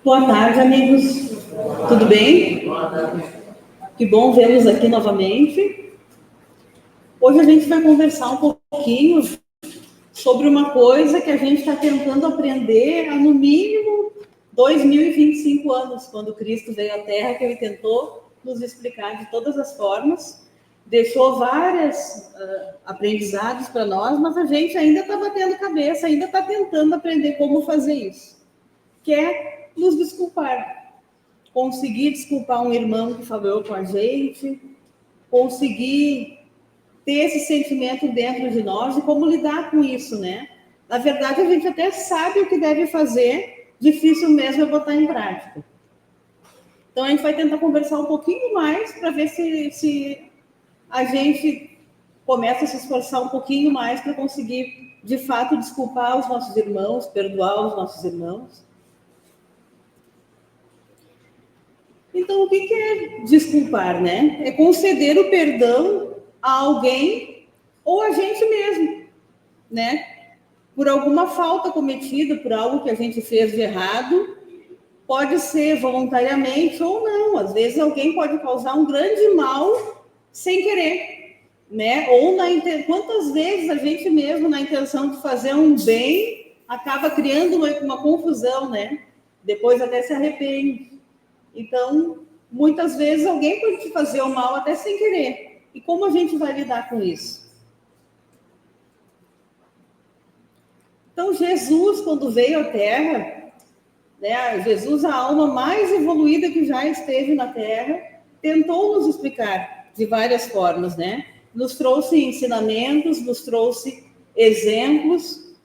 Boa tarde, amigos. Tudo bem? Que bom vê-los aqui novamente. Hoje a gente vai conversar um pouquinho sobre uma coisa que a gente está tentando aprender há, no mínimo, 2025 anos, quando Cristo veio à Terra, que ele tentou nos explicar de todas as formas, deixou vários aprendizados para nós, mas a gente ainda está batendo cabeça, ainda está tentando aprender como fazer isso, que é nos desculpar. Conseguir desculpar um irmão que falou com a gente, conseguir ter esse sentimento dentro de nós e como lidar com isso, né? Na verdade, a gente até sabe o que deve fazer, difícil mesmo é botar em prática. Então, a gente vai tentar conversar um pouquinho mais para ver se a gente começa a se esforçar um pouquinho mais para conseguir, de fato, desculpar os nossos irmãos, perdoar os nossos irmãos. Então, o que é desculpar, né? É conceder o perdão a alguém ou a gente mesmo, né? Por alguma falta cometida, por algo que a gente fez de errado, pode ser voluntariamente ou não. Às vezes, alguém pode causar um grande mal sem querer, né? Ou quantas vezes a gente mesmo, na intenção de fazer um bem, acaba criando uma confusão, né? Depois até se arrepende. Então, muitas vezes alguém pode te fazer o mal até sem querer. E como a gente vai lidar com isso? Então, Jesus, quando veio à Terra, né, Jesus, a alma mais evoluída que já esteve na Terra, tentou nos explicar de várias formas, né? Nos trouxe ensinamentos, nos trouxe exemplos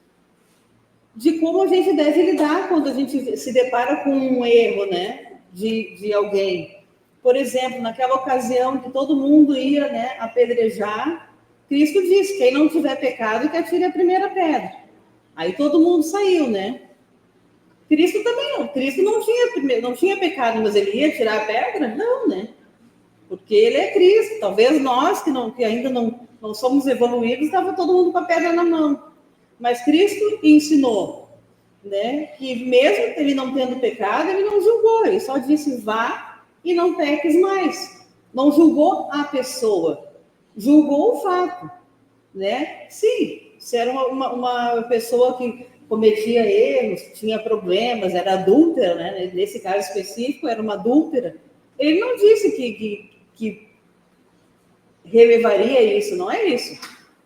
de como a gente deve lidar quando a gente se depara com um erro, né? De alguém. Por exemplo, naquela ocasião que todo mundo ia, né, apedrejar, Cristo disse: quem não tiver pecado, que atire a primeira pedra. Aí todo mundo saiu, né? Cristo também não. Cristo não tinha pecado, mas ele ia tirar a pedra? Não, né? Porque ele é Cristo. Talvez nós, que ainda não somos evoluídos, estava todo mundo com a pedra na mão. Mas Cristo ensinou, né, que mesmo ele não tendo pecado, ele não julgou, ele só disse: vá e não peques mais. Não julgou a pessoa, julgou o fato, né? Sim, se era uma pessoa que cometia erros, tinha problemas, era adúltera, né? Nesse caso específico, era uma adúltera. Ele não disse que relevaria isso, não é isso.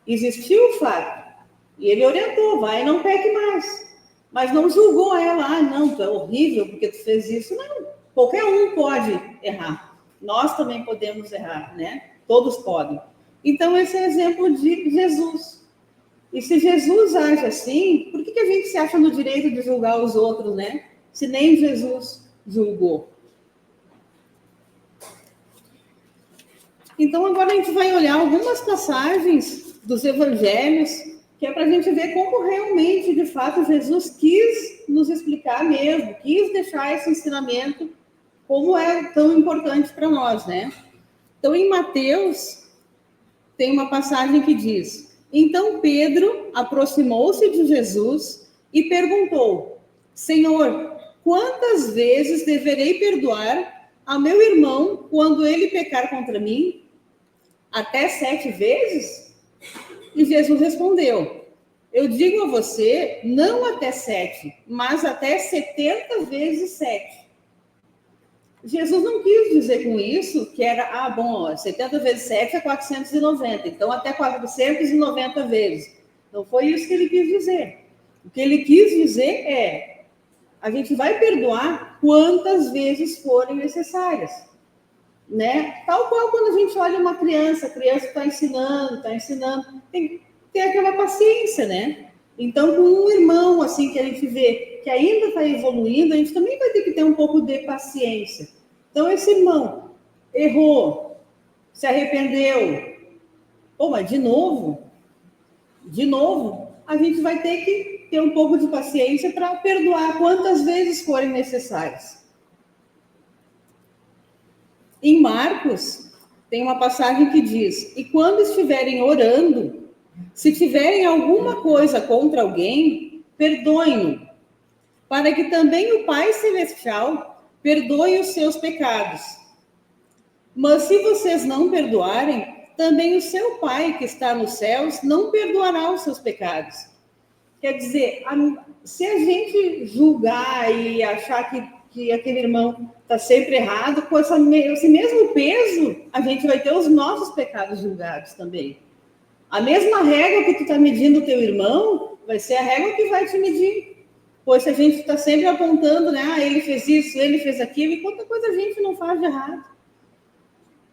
Existiu o fato, e ele orientou: vai e não peque mais. Mas não julgou ela: não, tu é horrível porque tu fez isso. Não, qualquer um pode errar. Nós também podemos errar, né? Todos podem. Então, esse é o exemplo de Jesus. E se Jesus age assim, por que a gente se acha no direito de julgar os outros, né? Se nem Jesus julgou. Então, agora a gente vai olhar algumas passagens dos evangelhos, que é para a gente ver como realmente, de fato, Jesus quis nos explicar mesmo, quis deixar esse ensinamento como é tão importante para nós, né? Então, em Mateus, tem uma passagem que diz: então Pedro aproximou-se de Jesus e perguntou: Senhor, quantas vezes deverei perdoar a meu irmão quando ele pecar contra mim? Até 7 vezes? E Jesus respondeu: eu digo a você, não até 7, mas até 70 vezes 7. Jesus não quis dizer com isso que era, 70 vezes 7 é 490, então até 490 vezes. Não foi isso que ele quis dizer. O que ele quis dizer é: a gente vai perdoar quantas vezes forem necessárias. Né? Tal qual quando a gente olha uma criança, a criança está ensinando, tem que ter aquela paciência, né? Então, com um irmão, assim, que a gente vê que ainda está evoluindo, a gente também vai ter que ter um pouco de paciência. Então, esse irmão errou, se arrependeu, mas de novo, a gente vai ter que ter um pouco de paciência para perdoar quantas vezes forem necessárias. Em Marcos, tem uma passagem que diz: e quando estiverem orando, se tiverem alguma coisa contra alguém, perdoem-no, para que também o Pai Celestial perdoe os seus pecados. Mas se vocês não perdoarem, também o seu Pai que está nos céus não perdoará os seus pecados. Quer dizer, se a gente julgar e achar que aquele irmão está sempre errado, com esse mesmo peso, a gente vai ter os nossos pecados julgados também. A mesma régua que tu está medindo o teu irmão, vai ser a régua que vai te medir. Pois se a gente está sempre apontando, né? Ah, ele fez isso, ele fez aquilo, e quanta coisa a gente não faz de errado.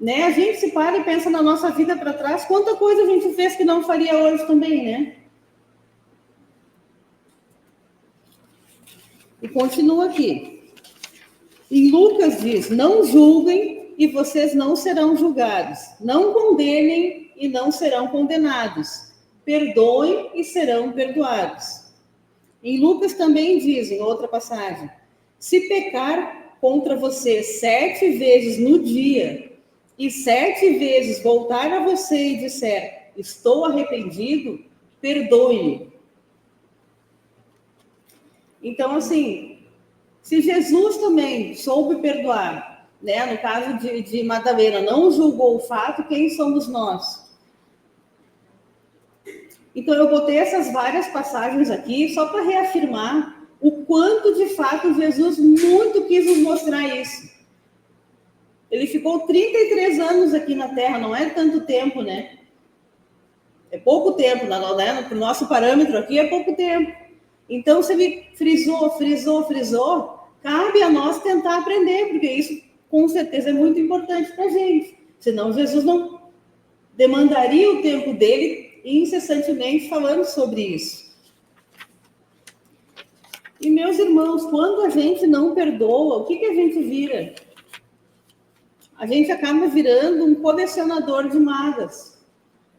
Né? A gente se para e pensa na nossa vida para trás, quanta coisa a gente fez que não faria hoje também, né? E continua aqui. Em Lucas diz, não julguem e vocês não serão julgados. Não condenem e não serão condenados. Perdoem e serão perdoados. Em Lucas também diz, em outra passagem, se pecar contra você 7 vezes no dia e 7 vezes voltar a você e disser, estou arrependido, perdoe-lhe. Então, assim, se Jesus também soube perdoar, né? No caso de Madalena, não julgou o fato, quem somos nós? Então, eu botei essas várias passagens aqui só para reafirmar o quanto, de fato, Jesus muito quis nos mostrar isso. Ele ficou 33 anos aqui na Terra, não é tanto tempo, né? É pouco tempo, né? Para o nosso parâmetro aqui é pouco tempo. Então, se ele frisou, cabe a nós tentar aprender, porque isso, com certeza, é muito importante para a gente. Senão, Jesus não demandaria o tempo dele incessantemente falando sobre isso. E, meus irmãos, quando a gente não perdoa, o que a gente vira? A gente acaba virando um colecionador de mágoas.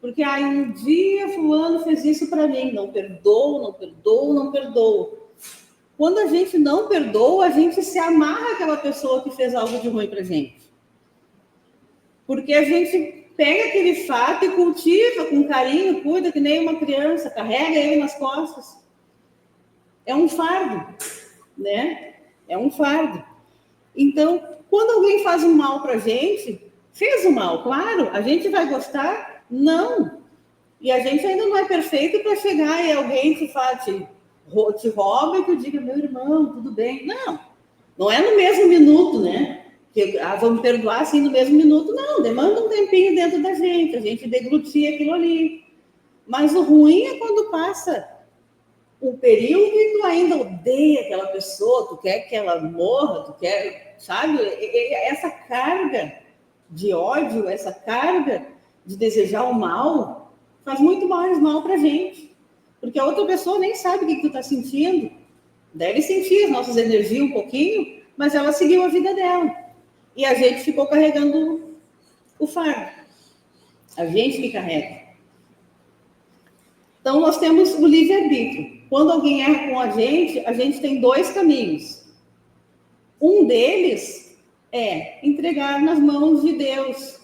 Porque um dia fulano fez isso para mim, não perdoo. Quando a gente não perdoa, a gente se amarra àquela pessoa que fez algo de ruim para a gente. Porque a gente pega aquele fato e cultiva com carinho, cuida que nem uma criança, carrega ele nas costas. É um fardo, né? É um fardo. Então, quando alguém faz um mal para a gente, fez o mal, claro, a gente vai gostar? Não. E a gente ainda não é perfeito para chegar e alguém te rouba e tu diga, meu irmão, tudo bem. Não é no mesmo minuto, né? Que, vamos perdoar assim no mesmo minuto. Não, demanda um tempinho dentro da gente, a gente deglutir aquilo ali. Mas o ruim é quando passa um período e tu ainda odeia aquela pessoa, tu quer que ela morra, tu quer, sabe? Essa carga de ódio, essa carga de desejar o mal, faz muito mais mal pra gente. Porque a outra pessoa nem sabe o que tu tá sentindo. Deve sentir as nossas energias um pouquinho, mas ela seguiu a vida dela. E a gente ficou carregando o fardo. A gente que carrega. Então, nós temos o livre-arbítrio. Quando alguém erra com a gente tem 2 caminhos. Um deles é entregar nas mãos de Deus.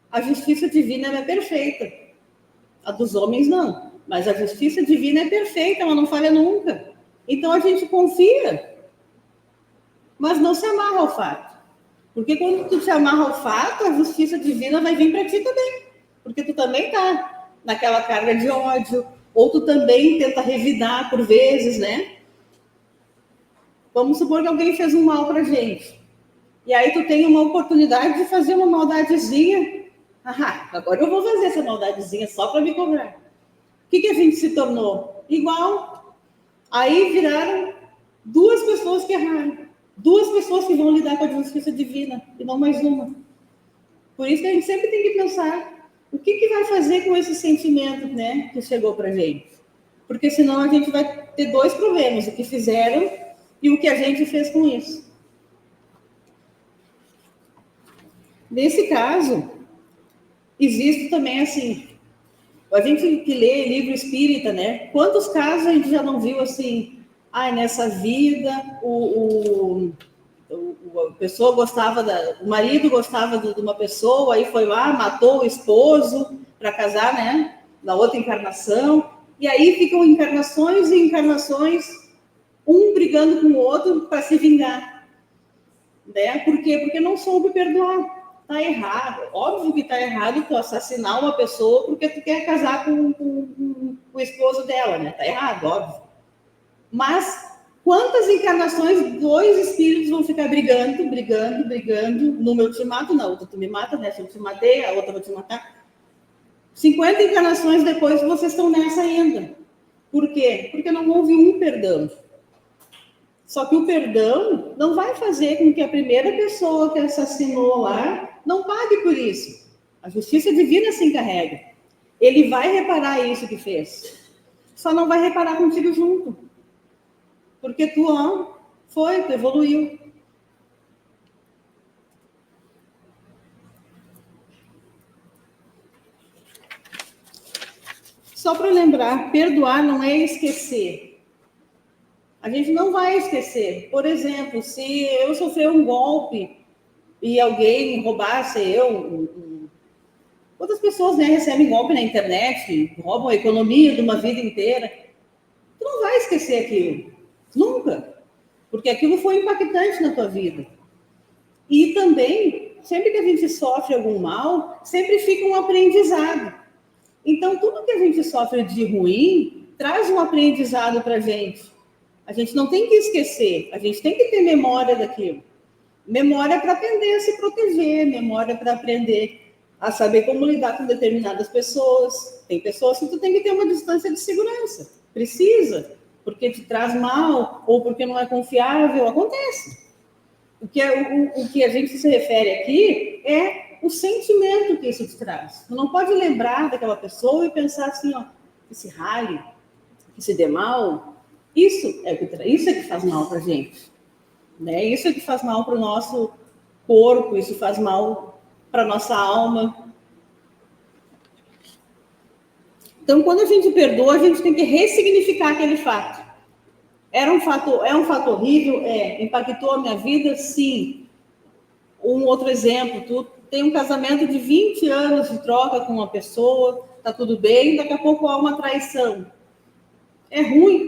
A justiça divina é perfeita. A dos homens, não. Mas a justiça divina é perfeita, ela não falha nunca. Então, a gente confia, mas não se amarra ao fato. Porque quando tu te amarra ao fato, a justiça divina vai vir para ti também. Porque tu também está naquela carga de ódio, ou tu também tenta revidar por vezes, né? Vamos supor que alguém fez um mal pra gente. E aí tu tem uma oportunidade de fazer uma maldadezinha. Agora eu vou fazer essa maldadezinha só para me cobrar. O que a gente se tornou? Igual. Aí viraram 2 pessoas que erraram. 2 pessoas que vão lidar com a justiça divina, e não mais uma. Por isso que a gente sempre tem que pensar o que vai fazer com esse sentimento, né, que chegou para a gente. Porque senão a gente vai ter 2 problemas, o que fizeram e o que a gente fez com isso. Nesse caso, existe também assim, a gente que lê livro espírita, né? Quantos casos a gente já não viu assim, nessa vida a pessoa gostava o marido gostava de uma pessoa, aí foi lá, matou o esposo para casar, né? Na outra encarnação, e aí ficam encarnações e encarnações um brigando com o outro para se vingar. Né? Por quê? Porque não soube perdoar. Está errado. Óbvio que está errado tu assassinar uma pessoa porque tu quer casar com o esposo dela, né? Está errado, óbvio. Mas quantas encarnações dois espíritos vão ficar brigando? Numa eu te mato, na outra tu me mata, nessa eu te matei, a outra eu vou te matar. 50 encarnações depois vocês estão nessa ainda. Por quê? Porque não houve um perdão. Só que o perdão não vai fazer com que a primeira pessoa que assassinou lá não pague por isso. A justiça divina se encarrega. Ele vai reparar isso que fez. Só não vai reparar contigo junto. Porque tu evoluiu. Só para lembrar, perdoar não é esquecer. A gente não vai esquecer. Por exemplo, se eu sofrer um golpe e alguém roubasse outras pessoas, né, recebem golpe na internet, roubam a economia de uma vida inteira. Tu não vai esquecer aquilo. Nunca. Porque aquilo foi impactante na tua vida. E também, sempre que a gente sofre algum mal, sempre fica um aprendizado. Então, tudo que a gente sofre de ruim, traz um aprendizado para a gente. A gente não tem que esquecer, a gente tem que ter memória daquilo. Memória para aprender a se proteger, memória para aprender a saber como lidar com determinadas pessoas. Tem pessoas que tu tem que ter uma distância de segurança. Precisa, porque te traz mal, ou porque não é confiável, acontece. O que a gente se refere aqui é o sentimento que isso te traz. Tu não pode lembrar daquela pessoa e pensar assim, que se rale, que se dê mal. Isso é que faz mal para a gente. Né? Isso é que faz mal para o nosso corpo, isso faz mal para a nossa alma. Então, quando a gente perdoa, a gente tem que ressignificar aquele fato. É um fato horrível? Impactou a minha vida? Sim. Um outro exemplo, tu tem um casamento de 20 anos de troca com uma pessoa, tá tudo bem, daqui a pouco há uma traição. É ruim,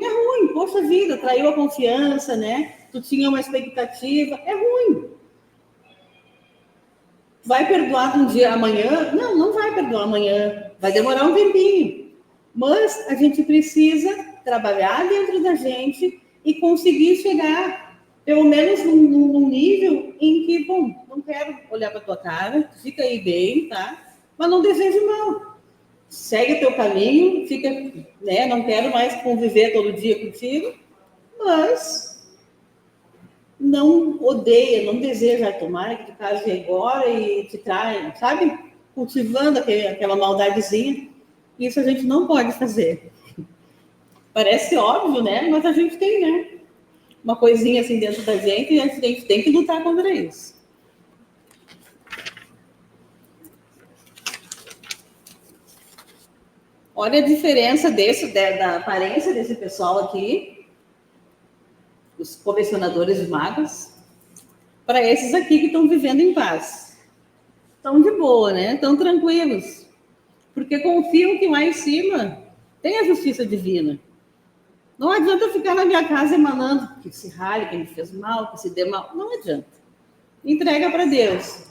poxa vida, traiu a confiança, né? Tu tinha uma expectativa, é ruim. Vai perdoar de um dia amanhã? Não vai perdoar amanhã, vai demorar um tempinho. Mas a gente precisa trabalhar dentro da gente e conseguir chegar, pelo menos num nível em que, bom, não quero olhar para tua cara, fica aí bem, tá? Mas não desejo mal. Segue o teu caminho, fica, né? Não quero mais conviver todo dia contigo, mas não odeia, não deseja tomar que tu case agora e te trai, sabe? Cultivando aquela maldadezinha. Isso a gente não pode fazer. Parece óbvio, né? Mas a gente tem, né? Uma coisinha assim dentro da gente e a gente tem que lutar contra isso. Olha a diferença da aparência desse pessoal aqui, os colecionadores de mágoas, para esses aqui que estão vivendo em paz. Estão de boa, né? Estão tranquilos. Porque confiam que lá em cima tem a justiça divina. Não adianta ficar na minha casa emanando que se rale, que me fez mal, que se dê mal. Não adianta. Entrega para Deus.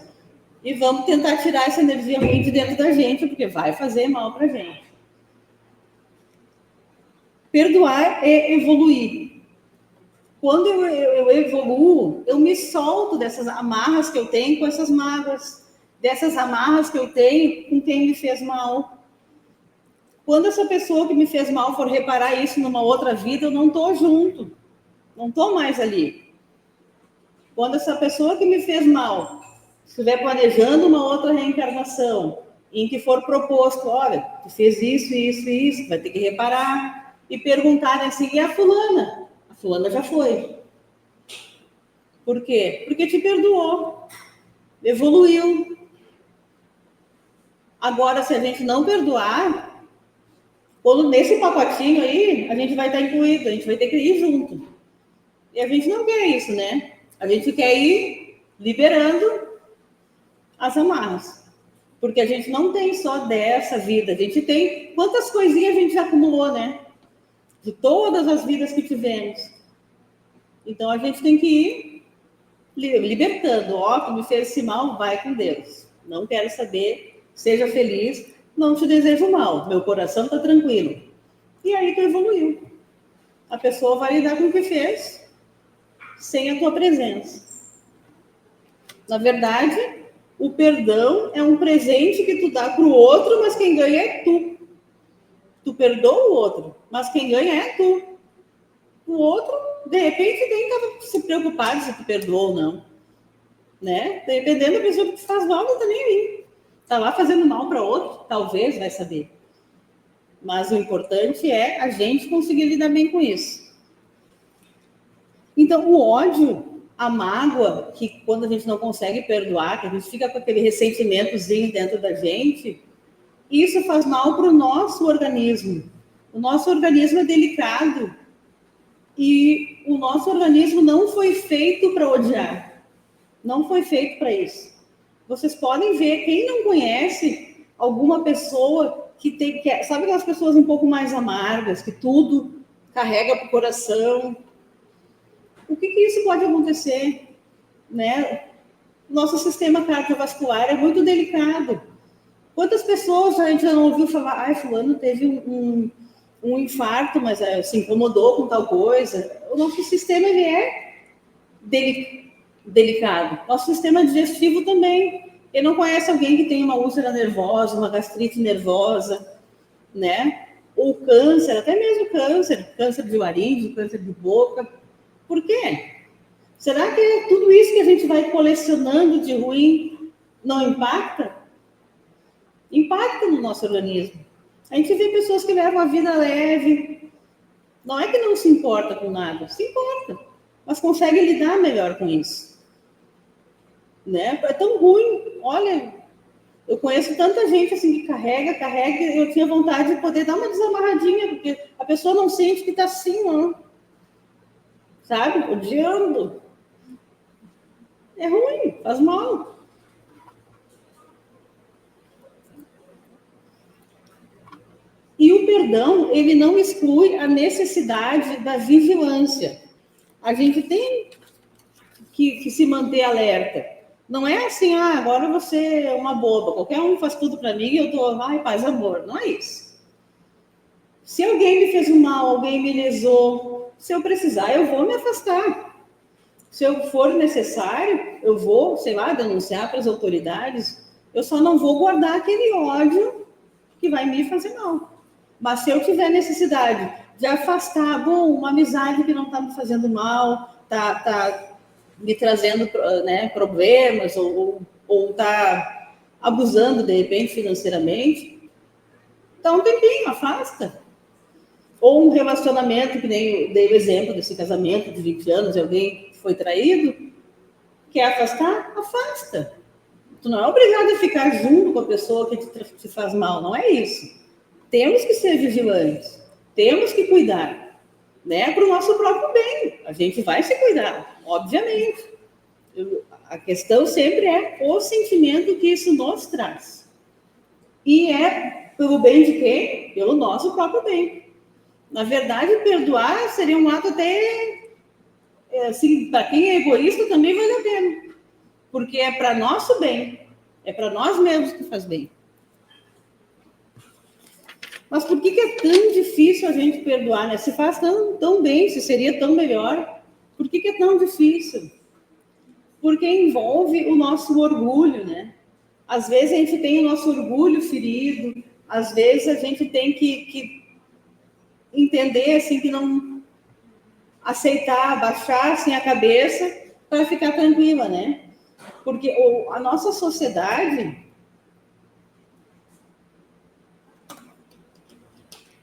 E vamos tentar tirar essa energia ruim de dentro da gente, porque vai fazer mal para a gente. Perdoar é evoluir. Quando eu evoluo, eu me solto dessas amarras que eu tenho com essas mágoas, dessas amarras que eu tenho com quem me fez mal. Quando essa pessoa que me fez mal for reparar isso numa outra vida, eu não estou junto, não estou mais ali. Quando essa pessoa que me fez mal estiver planejando uma outra reencarnação, em que for proposto, olha, tu fez isso, isso e isso, vai ter que reparar, e perguntar assim, e a fulana? A fulana já foi. Por quê? Porque te perdoou, evoluiu. Agora, se a gente não perdoar, quando nesse pacotinho aí, a gente vai estar incluído, a gente vai ter que ir junto. E a gente não quer isso, né? A gente quer ir liberando as amarras. Porque a gente não tem só dessa vida, a gente tem quantas coisinhas a gente já acumulou, né? De todas as vidas que tivemos. Então, a gente tem que ir libertando. Ó, tu me fez esse mal, vai com Deus. Não quero saber, seja feliz, não te desejo mal, meu coração está tranquilo. E aí tu evoluiu. A pessoa vai lidar com o que fez, sem a tua presença. Na verdade, o perdão é um presente que tu dá para o outro, mas quem ganha é tu. Tu perdoa o outro, mas quem ganha é tu. O outro, de repente, nem estava se preocupado se tu perdoou ou não. Né? Dependendo da pessoa que te faz mal, não está nem aí. Está lá fazendo mal para outro, talvez vai saber. Mas o importante é a gente conseguir lidar bem com isso. Então, o ódio, a mágoa, que quando a gente não consegue perdoar, que a gente fica com aquele ressentimentozinho dentro da gente, isso faz mal para o nosso organismo. O nosso organismo é delicado e o nosso organismo não foi feito para odiar. Não foi feito para isso. Vocês podem ver, quem não conhece alguma pessoa que tem... sabe aquelas pessoas um pouco mais amargas, que tudo carrega para o coração... O que isso pode acontecer? Né? Nosso sistema cardiovascular é muito delicado. Quantas pessoas a gente já não ouviu falar, ai, fulano teve um infarto, mas se incomodou com tal coisa. O nosso sistema ele é delicado. Nosso sistema digestivo também. Quem não conhece alguém que tem uma úlcera nervosa, uma gastrite nervosa, né? Ou câncer, até mesmo câncer de laringe, câncer de boca. Por quê? Será que tudo isso que a gente vai colecionando de ruim não impacta? Impacta no nosso organismo. A gente vê pessoas que levam a vida leve. Não é que não se importa com nada, se importa, mas consegue lidar melhor com isso. Né? É tão ruim. Olha, eu conheço tanta gente assim que carrega. Eu tinha vontade de poder dar uma desamarradinha, porque a pessoa não sente que está assim, não. Sabe? Odiando. É ruim, faz mal. E o perdão, ele não exclui a necessidade da vigilância. A gente tem que se manter alerta. Não é assim, agora você é uma boba, qualquer um faz tudo para mim e eu tô, paz, amor. Não é isso. Se alguém me fez um mal, alguém me lesou, se eu precisar, eu vou me afastar. Se eu for necessário, eu vou, sei lá, denunciar para as autoridades. Eu só não vou guardar aquele ódio que vai me fazer mal. Mas se eu tiver necessidade de afastar, uma amizade que não está me fazendo mal, tá me trazendo, né, problemas, ou está abusando, de repente, financeiramente, dá um tempinho, afasta. Ou um relacionamento, que nem eu dei o exemplo desse casamento de 20 anos, e alguém foi traído, quer afastar? Afasta. Tu não é obrigado a ficar junto com a pessoa que te faz mal, não é isso. Temos que ser vigilantes, temos que cuidar, né, para o nosso próprio bem. A gente vai se cuidar, obviamente. A questão sempre é o sentimento que isso nos traz. E é pelo bem de quem? Pelo nosso próprio bem. Na verdade, perdoar seria um ato até, assim, para quem é egoísta também vale a pena. Porque é para nosso bem, é para nós mesmos que faz bem. Mas por que é tão difícil a gente perdoar, né? Se faz tão bem, se seria tão melhor, por que é tão difícil? Porque envolve o nosso orgulho, né? Às vezes a gente tem o nosso orgulho ferido, às vezes a gente tem que entender, assim, que não aceitar, baixar, assim, a cabeça para ficar tranquila, né? Porque a nossa sociedade...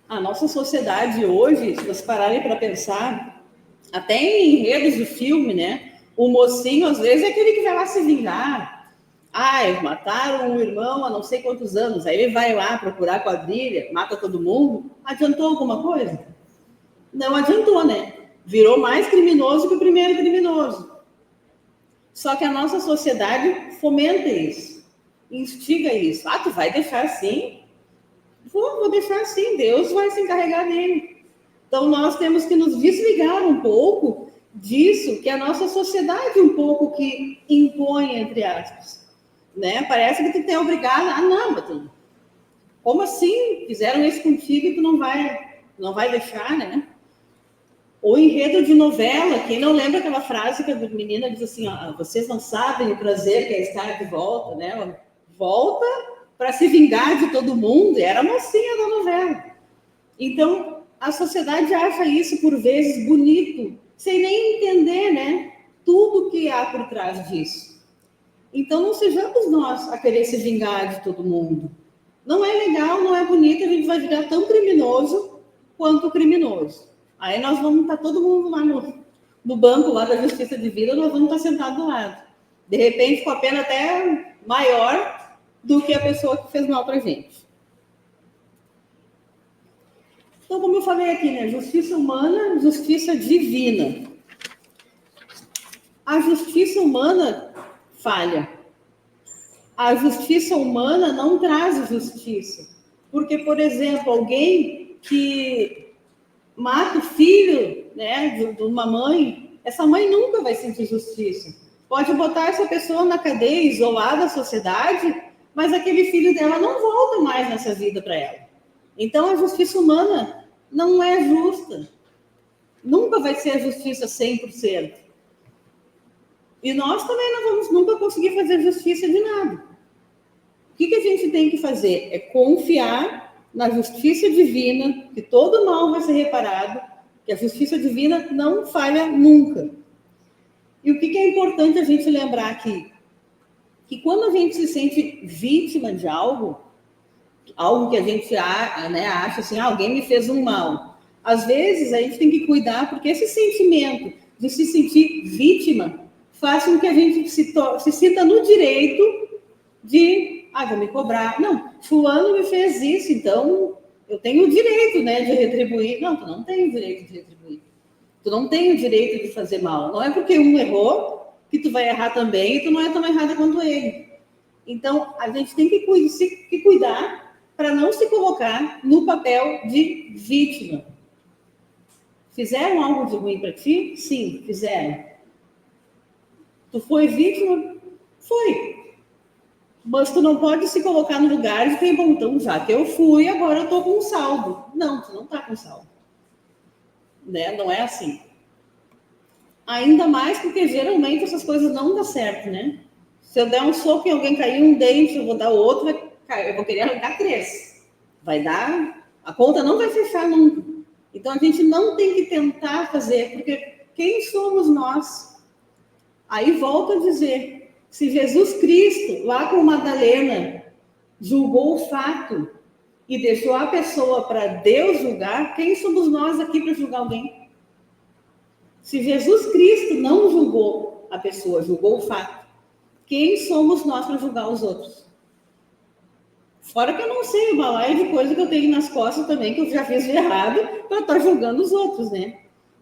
A nossa sociedade hoje, se vocês pararem para pensar, até em enredos de filme, né? O mocinho, às vezes, é aquele que vai lá se vingar. Mataram um irmão há não sei quantos anos. Aí ele vai lá procurar quadrilha, mata todo mundo. Adiantou alguma coisa? Não adiantou, né? Virou mais criminoso que o primeiro criminoso. Só que a nossa sociedade fomenta isso, instiga isso. Tu vai deixar assim? Vou deixar assim, Deus vai se encarregar dele. Então, nós temos que nos desligar um pouco disso que a nossa sociedade um pouco que impõe, entre aspas, né? Parece que tu tem obrigado, não, tu, como assim? Fizeram isso contigo e tu não vai deixar, né? O enredo de novela, quem não lembra aquela frase que a menina diz assim, vocês não sabem o prazer que é estar de volta, né? Volta para se vingar de todo mundo, era a mocinha da novela. Então, a sociedade acha isso, por vezes, bonito, sem nem entender, né? Tudo que há por trás disso. Então, não sejamos nós a querer se vingar de todo mundo. Não é legal, não é bonito, a gente vai virar tão criminoso quanto o criminoso. Aí nós vamos estar todo mundo lá no banco lá da Justiça Divina, nós vamos estar sentados do lado. De repente, com a pena até maior do que a pessoa que fez mal para a gente. Então, como eu falei aqui, né? Justiça humana, justiça divina. A justiça humana falha. A justiça humana não traz justiça. Porque, por exemplo, alguém que mata o filho, né, de uma mãe, essa mãe nunca vai sentir justiça. Pode botar essa pessoa na cadeia, isolada da sociedade, mas aquele filho dela não volta mais nessa vida para ela. Então, a justiça humana não é justa. Nunca vai ser a justiça 100%. E nós também não vamos nunca conseguir fazer justiça de nada. O que a gente tem que fazer? É confiar na justiça divina, que todo mal vai ser reparado, que a justiça divina não falha nunca. E o que é importante a gente lembrar aqui? Que quando a gente se sente vítima de algo que a gente né, acha assim, alguém me fez um mal. Às vezes a gente tem que cuidar, porque esse sentimento de se sentir vítima faz com que a gente se sinta no direito de, vou me cobrar. Não, fulano me fez isso, então eu tenho o direito, né, de retribuir. Não, tu não tem o direito de retribuir. Tu não tem o direito de fazer mal. Não é porque um errou que tu vai errar também e tu não é tão errada quanto ele. Então, a gente tem que cuidar para não se colocar no papel de vítima. Fizeram algo de ruim para ti? Sim, fizeram. Tu foi vítima? Foi. Mas tu não pode se colocar no lugar de quem, bom, então já que eu fui, agora eu tô com um saldo. Não, tu não tá com saldo. Né? Não é assim. Ainda mais porque geralmente essas coisas não dão certo, né? Se eu der um soco em alguém cair um dente, eu vou dar outro, eu vou querer arrancar 3. Vai dar, a conta não vai fechar nunca. Então a gente não tem que tentar fazer, porque quem somos nós? Aí volto a dizer, se Jesus Cristo, lá com Madalena, julgou o fato e deixou a pessoa para Deus julgar, quem somos nós aqui para julgar alguém? Se Jesus Cristo não julgou a pessoa, julgou o fato, quem somos nós para julgar os outros? Fora que eu não sei o balaio de coisa que eu tenho nas costas também, que eu já fiz de errado, para estar julgando os outros, né?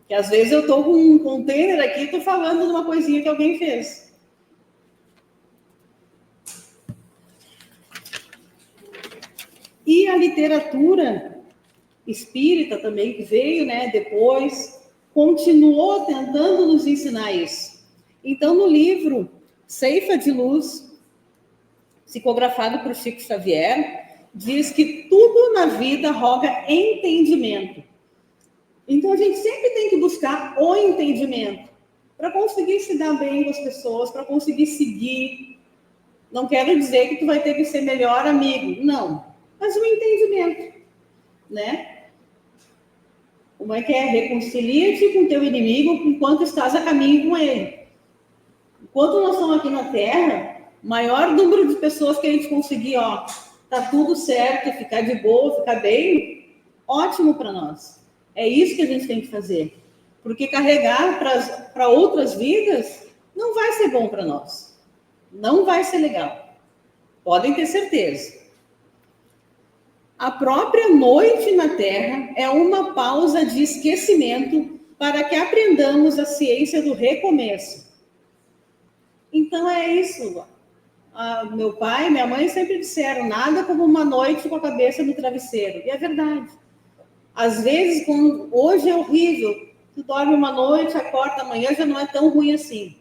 Que às vezes eu estou com um container aqui e estou falando de uma coisinha que alguém fez. E a literatura espírita também, que veio, né, depois, continuou tentando nos ensinar isso. Então, no livro Ceifa de Luz, psicografado por Chico Xavier, diz que tudo na vida roga entendimento. Então, a gente sempre tem que buscar o entendimento para conseguir se dar bem com as pessoas, para conseguir seguir. Não quero dizer que tu vai ter que ser melhor amigo, não. Mas o entendimento, né? Como é que é? Reconcilia-te com teu inimigo enquanto estás a caminho com ele. Enquanto nós estamos aqui na Terra, maior número de pessoas que a gente conseguir, tá tudo certo, ficar de boa, ficar bem, ótimo para nós. É isso que a gente tem que fazer. Porque carregar para outras vidas não vai ser bom para nós. Não vai ser legal. Podem ter certeza. A própria noite na Terra é uma pausa de esquecimento para que aprendamos a ciência do recomeço. Então é isso. Meu pai e minha mãe sempre disseram, nada como uma noite com a cabeça no travesseiro. E é verdade. Às vezes, hoje é horrível, Tu dorme uma noite, acorda amanhã, já não é tão ruim assim.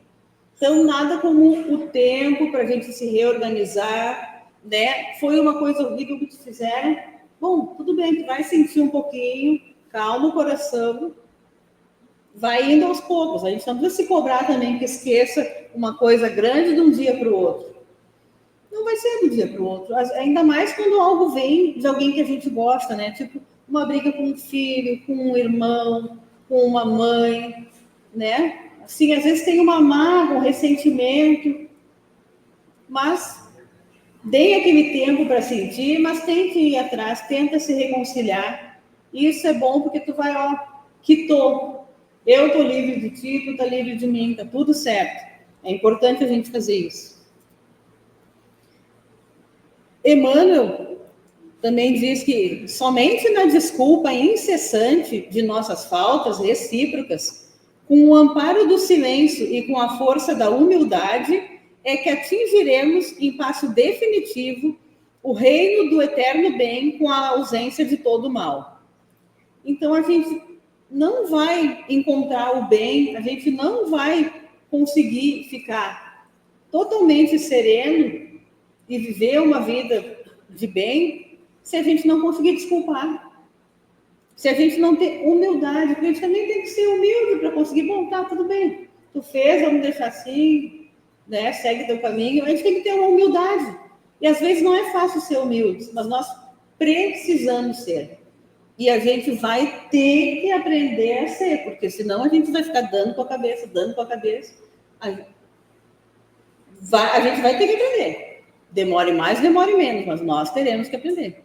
Então, nada como o tempo para a gente se reorganizar, né? Foi uma coisa horrível que te fizeram. Bom, tudo bem, tu vai sentir um pouquinho, calma o coração, vai indo aos poucos. A gente não precisa se cobrar também que esqueça uma coisa grande de um dia para o outro. Não vai ser de um dia para o outro. Ainda mais quando algo vem de alguém que a gente gosta, né? Tipo, uma briga com um filho, com um irmão, com uma mãe, né? Assim, às vezes tem uma mágoa, um ressentimento, mas dê aquele tempo para sentir, mas tente ir atrás, tenta se reconciliar. E isso é bom porque tu vai, ó, quitou. Eu tô livre de ti, tu tá livre de mim, tá tudo certo. É importante a gente fazer isso. Emmanuel também diz que somente na desculpa incessante de nossas faltas recíprocas, com o amparo do silêncio e com a força da humildade, é que atingiremos em passo definitivo o reino do eterno bem com a ausência de todo mal. Então a gente não vai encontrar o bem, a gente não vai conseguir ficar totalmente sereno e viver uma vida de bem se a gente não conseguir desculpar. Se a gente não ter humildade, porque a gente também tem que ser humilde para conseguir, bom, tá, tudo bem. Tu fez, vamos deixar assim, né? Segue teu caminho. A gente tem que ter uma humildade. E às vezes não é fácil ser humilde, mas nós precisamos ser. E a gente vai ter que aprender a ser, porque senão a gente vai ficar dando com a cabeça, dando com a cabeça. A gente vai ter que aprender. Demore mais, demore menos, mas nós teremos que aprender.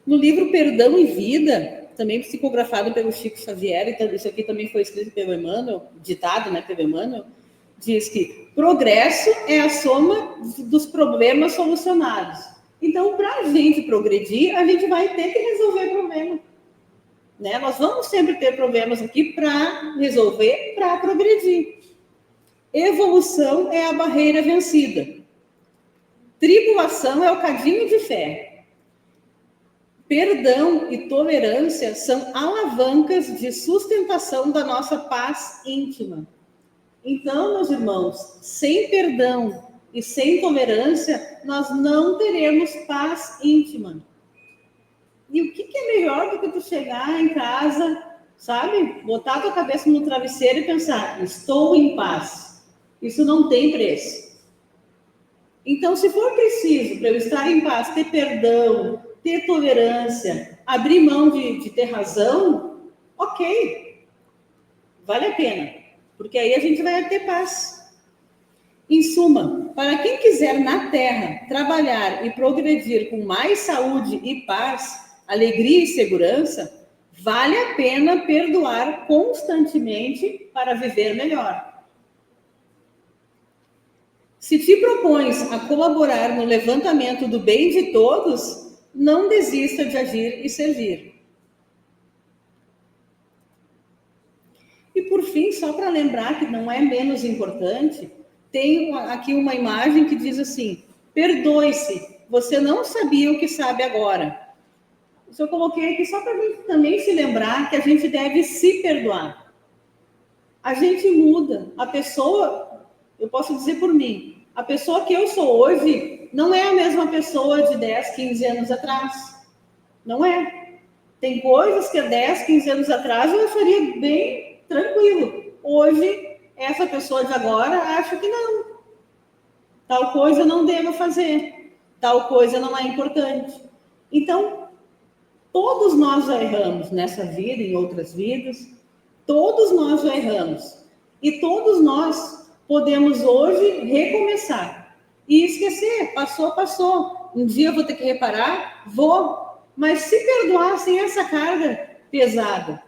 No livro Perdão e Vida, também psicografado pelo Chico Xavier, então isso aqui também foi escrito pelo Emmanuel, ditado, né, pelo Emmanuel, diz que progresso é a soma dos problemas solucionados. Então, para a gente progredir, a gente vai ter que resolver problema. Né? Nós vamos sempre ter problemas aqui para resolver, para progredir. Evolução é a barreira vencida. Tribulação é o cadinho de fé. Perdão e tolerância são alavancas de sustentação da nossa paz íntima. Então, meus irmãos, sem perdão e sem tolerância, nós não teremos paz íntima. E o que é melhor do que tu chegar em casa, sabe? Botar a tua cabeça no travesseiro e pensar, estou em paz. Isso não tem preço. Então, se for preciso para eu estar em paz, ter perdão, ter tolerância, abrir mão de ter razão, ok. Vale a pena. Porque aí a gente vai ter paz. Em suma, para quem quiser na Terra trabalhar e progredir com mais saúde e paz, alegria e segurança, vale a pena perdoar constantemente para viver melhor. Se te propões a colaborar no levantamento do bem de todos, não desista de agir e servir. E por fim, só para lembrar que não é menos importante, tem aqui uma imagem que diz assim: perdoe-se, você não sabia o que sabe agora. Isso eu coloquei aqui só para a gente também se lembrar que a gente deve se perdoar. A gente muda, a pessoa, eu posso dizer por mim, a pessoa que eu sou hoje não é a mesma pessoa de 10, 15 anos atrás. Não é. Tem coisas que há 10, 15 anos atrás eu acharia bem tranquilo. Hoje, essa pessoa de agora acha que não. Tal coisa eu não devo fazer. Tal coisa não é importante. Então, todos nós já erramos nessa vida, em outras vidas. Todos nós já erramos. E todos nós podemos hoje recomeçar. E esquecer, passou, passou. Um dia eu vou ter que reparar? Vou. Mas se perdoar sem essa carga pesada.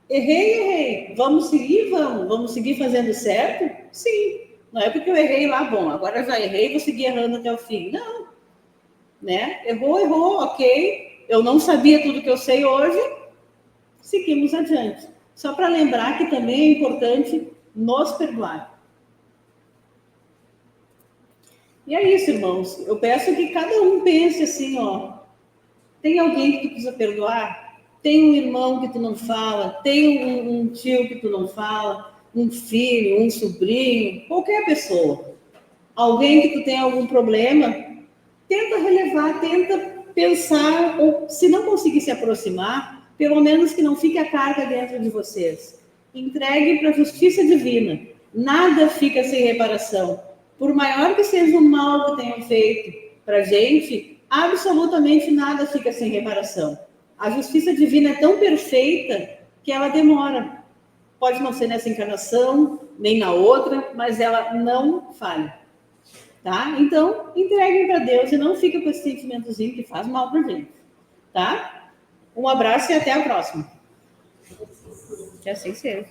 Errei. Vamos seguir? Vamos seguir fazendo certo? Sim. Não é porque eu errei lá, bom, agora já errei, vou seguir errando até o fim. Não. Né? Errou, ok. Eu não sabia tudo que eu sei hoje. Seguimos adiante. Só para lembrar que também é importante nos perdoar. E é isso, irmãos. Eu peço que cada um pense assim, ó. Tem alguém que tu precisa perdoar? tem um irmão que tu não fala, tem um tio que tu não fala, um filho, um sobrinho, qualquer pessoa, alguém que tu tem algum problema, tenta relevar, tenta pensar, ou se não conseguir se aproximar, pelo menos que não fique a carga dentro de vocês. Entregue para a justiça divina. Nada fica sem reparação. Por maior que seja o mal que tenham feito para a gente, absolutamente nada fica sem reparação. A justiça divina é tão perfeita que ela demora. Pode não ser nessa encarnação, nem na outra, mas ela não falha. Tá? Então, entreguem para Deus e não fica com esse sentimentozinho que faz mal para gente. Tá? Um abraço e até a próxima. Que assim seja.